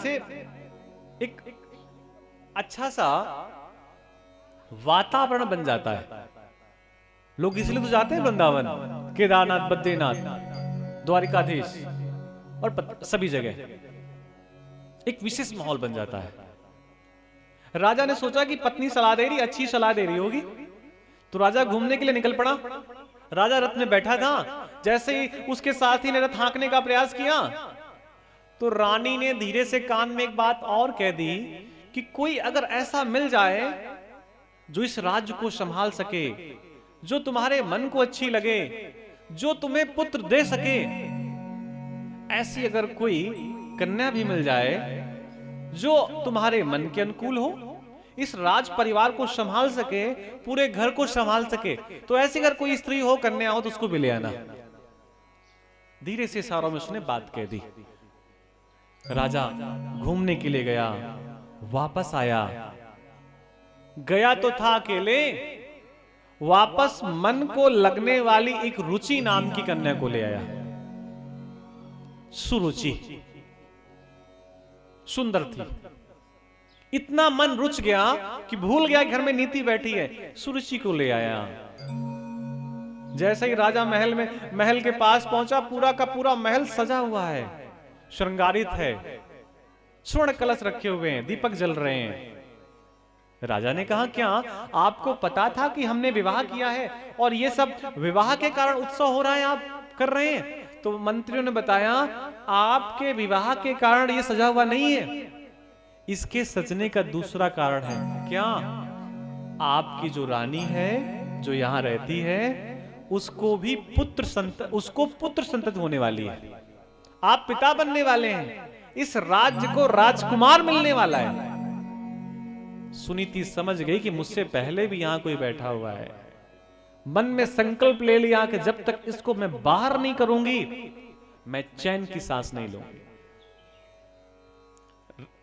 से एक अच्छा सा वातावरण बन जाता है। लोग इसलिए तो जाते हैं वृंदावन, केदारनाथ, बद्रीनाथ, द्वारिकाधीश और सभी जगह एक विशेष माहौल बन जाता है। राजा ने सोचा कि पत्नी सलाह दे रही, अच्छी सलाह दे रही होगी, तो राजा घूमने के लिए निकल पड़ा। राजा रथ में बैठा था, जैसे ही उसके साथी ने रथ हाँकने का प्रयास किया तो रानी ने धीरे से कान में एक बात और कह दी कि कोई अगर ऐसा मिल जाए जो इस राज्य को संभाल सके, जो तुम्हारे मन को अच्छी लगे, जो तुम्हें पुत्र दे सके, ऐसी अगर कोई कन्या भी मिल जाए जो तुम्हारे मन के अनुकूल हो, इस राज परिवार को संभाल सके, पूरे घर को संभाल सके, तो ऐसी अगर कोई स्त्री हो, कन्या हो, तो उसको भी ले आना। धीरे से इशारों में उसने बात कह दी। राजा घूमने के लिए गया, वापस आया। गया तो था अकेले, वापस मन को लगने वाली एक रुचि नाम की कन्या को ले आया। सुरुचि सुंदर थी, इतना मन रुच गया कि भूल गया घर में नीति बैठी है, सुरुचि को ले आया। जैसे ही राजा महल के पास पहुंचा, पूरा का पूरा महल सजा हुआ है, श्रृंगारित है, स्वर्ण कलश रखे हुए हैं, दीपक जल रहे हैं। राजा ने कहा, क्या आपको पता था कि हमने विवाह किया है और ये सब विवाह के कारण उत्सव हो रहा है, आप कर रहे हैं? तो मंत्रियों ने बताया, आपके विवाह के कारण ये सजा हुआ नहीं है, इसके सजने का दूसरा कारण है। क्या? आपकी जो रानी है, जो यहां रहती है, उसको पुत्र संतति होने वाली है। आप पिता बनने वाले हैं, इस राज्य को राजकुमार मिलने वाला है। सुनीति समझ गई कि मुझसे पहले भी यहां कोई बैठा हुआ है। मन में संकल्प ले लिया कि जब तक इसको मैं बाहर नहीं करूंगी, मैं चैन की सांस नहीं लूंगी।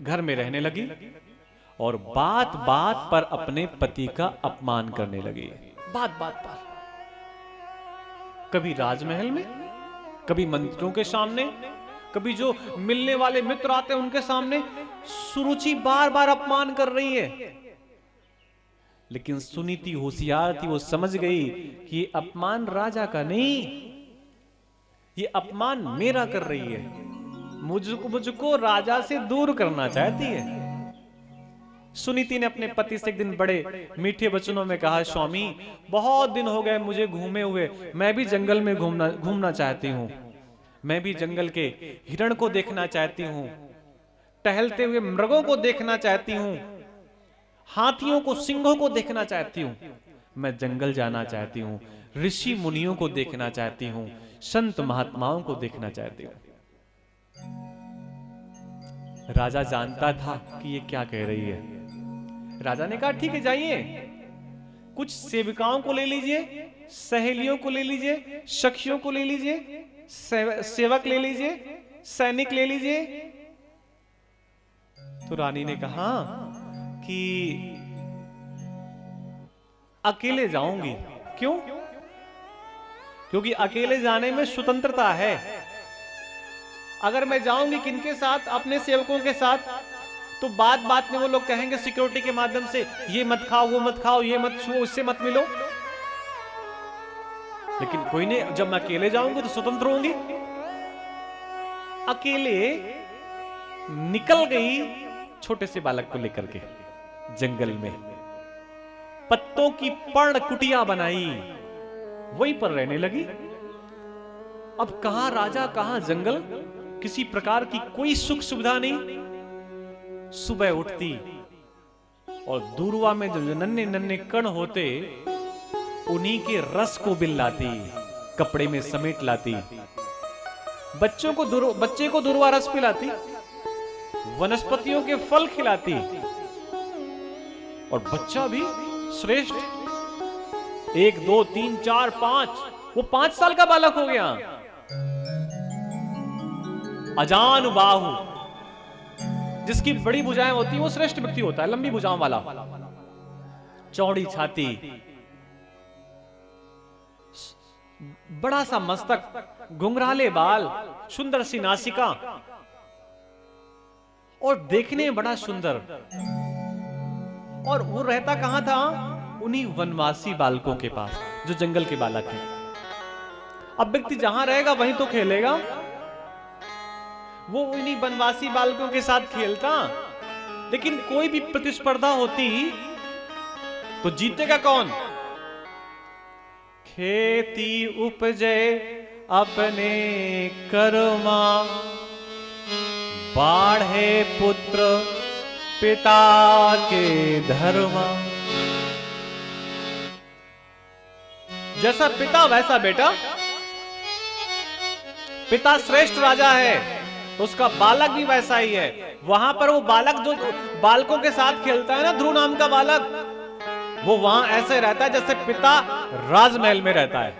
घर में रहने लगी और बात बात पर अपने पति का अपमान करने लगी। बात बात पर, कभी राजमहल में, कभी मंत्रियों के सामने, कभी जो मिलने वाले मित्र आते हैं उनके सामने, सुरुचि बार बार अपमान कर रही है। लेकिन सुनीति होशियार थी, वो समझ गई कि ये अपमान राजा का नहीं, ये अपमान मेरा कर रही है, मुझको राजा से दूर करना चाहती है। सुनीति ने अपने पति से एक दिन बड़े मीठे वचनों में कहा, स्वामी, बहुत दिन हो गए मुझे घूमे हुए, मैं भी जंगल में घूमना चाहती हूँ, मैं भी जंगल के हिरण को देखना चाहती हूँ, टहलते हुए मृगों को देखना चाहती हूँ, हाथियों को, सिंहों को देखना चाहती हूँ, मैं जंगल जाना चाहती हूँ, ऋषि मुनियों को देखना चाहती हूँ, संत महात्माओं को देखना चाहती हूँ। राजा जानता था कि ये क्या कह रही है। राजा ने कहा, ठीक है, जाइए, कुछ सेविकाओं को ले लीजिए, सहेलियों को ले लीजिए, सखियों को ले लीजिए, सेवक ले लीजिए, सैनिक ले लीजिए। तो रानी ने कहा कि अकेले जाऊंगी। क्यों? क्योंकि अकेले जाने में स्वतंत्रता है। अगर मैं जाऊंगी किनके साथ? अपने सेवकों के साथ, तो बात बात में वो लोग कहेंगे सिक्योरिटी के माध्यम से, ये मत खाओ, वो मत खाओ, ये मत छुओ, उससे मत मिलो। लेकिन कोई नहीं, जब मैं अकेले जाऊंगी तो स्वतंत्र होंगी। अकेले निकल गई छोटे से बालक को लेकर के जंगल में, पत्तों की पर्ण कुटिया बनाई, वहीं पर रहने लगी। अब कहां राजा, कहां जंगल, किसी प्रकार की कोई सुख सुविधा नहीं। सुबह उठती और दूरवा में जो नन्हे नन्हे कण होते, उन्हीं के रस को बिल लाती, कपड़े में समेट लाती, बच्चे को दूरवा रस पिलाती, वनस्पतियों के फल खिलाती, और बच्चा भी श्रेष्ठ, 1 2 3 4 5, वो 5 साल का बालक हो गया। अजान बाहु, जिसकी बड़ी भुजाएं होती है वो श्रेष्ठ व्यक्ति होता है, लंबी भुजाओं वाला, चौड़ी छाती, बड़ा सा मस्तक, घुंघराले बाल, सुंदर सी नासिका, और देखने में बड़ा सुंदर। और वो रहता कहां था? उन्हीं वनवासी बालकों के पास, जो जंगल के बालक हैं। अब व्यक्ति जहां रहेगा वहीं तो खेलेगा। वो उन्हीं वनवासी बालकों के साथ खेलता, लेकिन कोई भी प्रतिस्पर्धा होती तो जीतेगा कौन? खेती उपजे अपने कर्मा, बाढ़े पुत्र पिता के धर्मा। जैसा पिता वैसा बेटा। पिता श्रेष्ठ राजा है, उसका बालक भी वैसा ही है। वहां पर वो बालक जो बालकों के साथ खेलता है ना, ध्रुव नाम का बालक, वो वहां ऐसे रहता है जैसे पिता राजमहल में रहता है।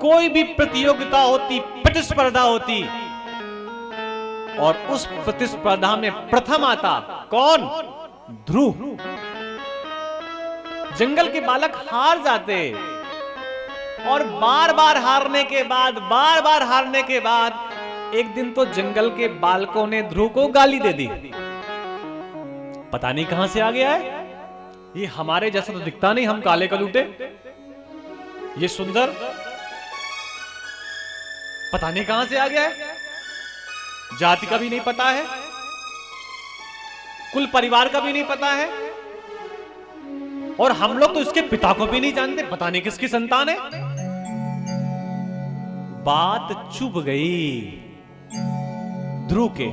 कोई भी प्रतियोगिता होती, प्रतिस्पर्धा होती, और उस प्रतिस्पर्धा में प्रथम आता कौन? ध्रुव। जंगल के बालक हार जाते, और बार बार हारने के बाद एक दिन तो जंगल के बालकों ने ध्रुव को गाली दे दी। पता नहीं कहां से आ गया है, ये हमारे जैसा तो दिखता नहीं, हम काले कलूटे, ये सुंदर पता नहीं कहां से आ गया है। जाति का भी नहीं पता है, कुल परिवार का भी नहीं पता है, और हम लोग तो इसके पिता को भी नहीं जानते, पता नहीं किसकी संतान है। बात चुभ गई ध्रुव के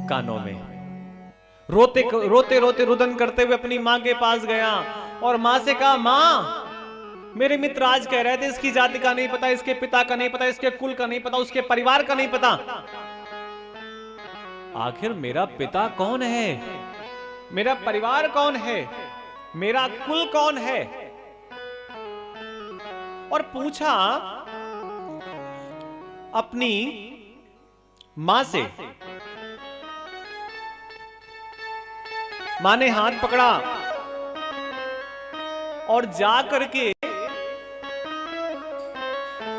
कानों में। रोते रोते रुदन करते हुए अपनी मां के पास गया और मां से कहा, मां, मेरे मित्र आज कह रहे थे इसकी जाति का नहीं पता, इसके पिता का नहीं पता, इसके कुल का नहीं पता, उसके परिवार का नहीं पता। आखिर मेरा पिता कौन है, मेरा परिवार कौन है, मेरा कुल कौन है? और पूछा अपनी मां से। मां ने हाथ पकड़ा और जा करके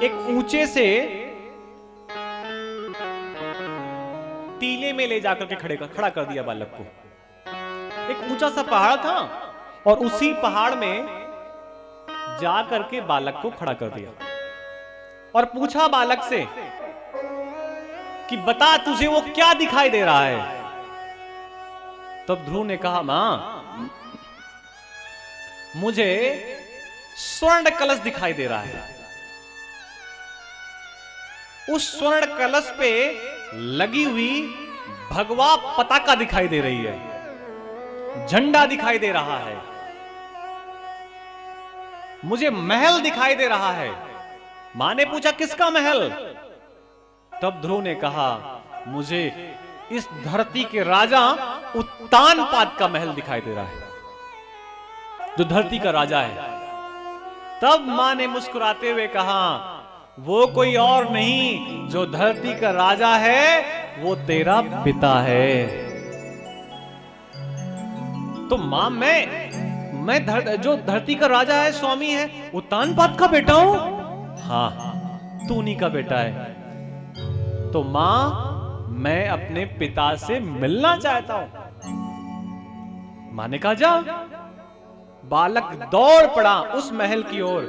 एक ऊंचे से टीले में ले जाकर के खड़ा कर दिया बालक को। एक ऊंचा सा पहाड़ था, और उसी पहाड़ में जा करके बालक को खड़ा कर दिया और पूछा बालक से कि बता तुझे वो क्या दिखाई दे रहा है? तब ध्रुव ने कहा, मां, मुझे स्वर्ण कलश दिखाई दे रहा है। उस स्वर्ण कलश पे लगी हुई भगवा पताका दिखाई दे रही है, झंडा दिखाई दे रहा है, मुझे महल दिखाई दे रहा है। मां ने पूछा, किसका महल? तब ध्रुव ने कहा, मुझे इस धरती के राजा उत्तानपाद का महल दिखाई दे रहा है, जो धरती का राजा है। तब मां ने मुस्कुराते हुए कहा, वो कोई और नहीं, जो धरती का राजा है वो तेरा पिता है। तो मां, मैं जो धरती का राजा है, स्वामी है, उत्तानपाद का बेटा हूं। हाँ, तू उन्हीं का बेटा है। तो मां, मैं अपने पिता से मिलना चाहता हूं। मां ने कहा, जा। बालक दौड़ पड़ा उस महल की ओर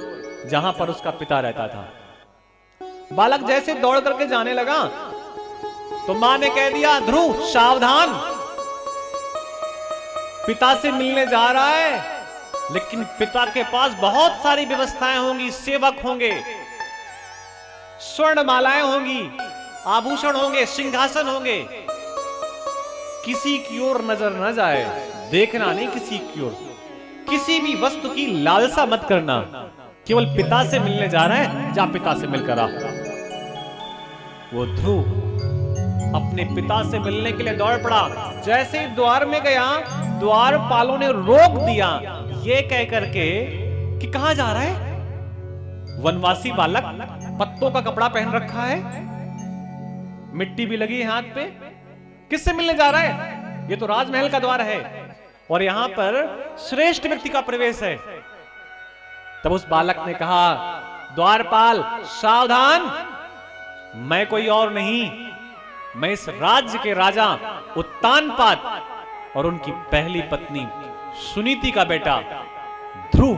जहां पर उसका पिता रहता था। बालक जैसे दौड़ करके जाने लगा तो मां ने कह दिया, ध्रुव सावधान, पिता से मिलने जा रहा है, लेकिन पिता के पास बहुत सारी व्यवस्थाएं होंगी, सेवक होंगे, स्वर्ण मालाएं होंगी, आभूषण होंगे, सिंहासन होंगे। किसी की ओर नजर न जाए, देखना नहीं किसी की ओर, किसी भी वस्तु की लालसा मत करना, केवल पिता से मिलने जा रहा है, जा पिता से मिलकर आ। वो ध्रुव अपने पिता से मिलने के लिए दौड़ पड़ा। जैसे ही द्वार में गया, द्वारपालों ने रोक दिया, ये कह करके कि कहां जा रहा है? वनवासी बालक, पत्तों का कपड़ा पहन रखा है, मिट्टी भी लगी है हाथ पे, किससे मिलने जा रहा है? ये तो राजमहल का द्वार है और यहां पर श्रेष्ठ व्यक्ति का प्रवेश है। तब उस बालक ने कहा, द्वारपाल सावधान, मैं कोई और नहीं, मैं इस राज्य के राजा उत्तानपाद और उनकी पहली पत्नी सुनीति का बेटा ध्रुव।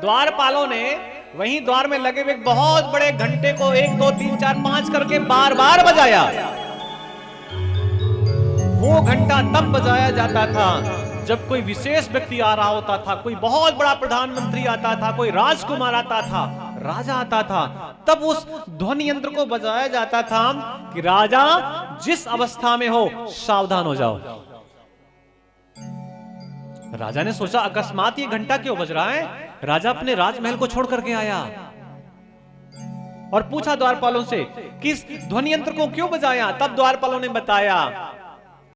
द्वारपालों ने वहीं द्वार में लगे हुए बहुत बड़े घंटे को 1 2 3 4 5 करके बार बार बजाया। वो घंटा तब बजाया जाता था जब कोई विशेष व्यक्ति आ रहा होता था, कोई बहुत बड़ा प्रधानमंत्री आता था, कोई राजकुमार आता था, राजा आता था, तब उस ध्वनि यंत्र को बजाया जाता था कि राजा जिस अवस्था में हो सावधान हो जाओ। राजा ने सोचा अकस्मात ये घंटा क्यों बज रहा है। राजा अपने राजमहल को छोड़ करके आया और पूछा द्वारपालों से कि इस ध्वनि यंत्र को क्यों बजाया। तब द्वारपालों ने बताया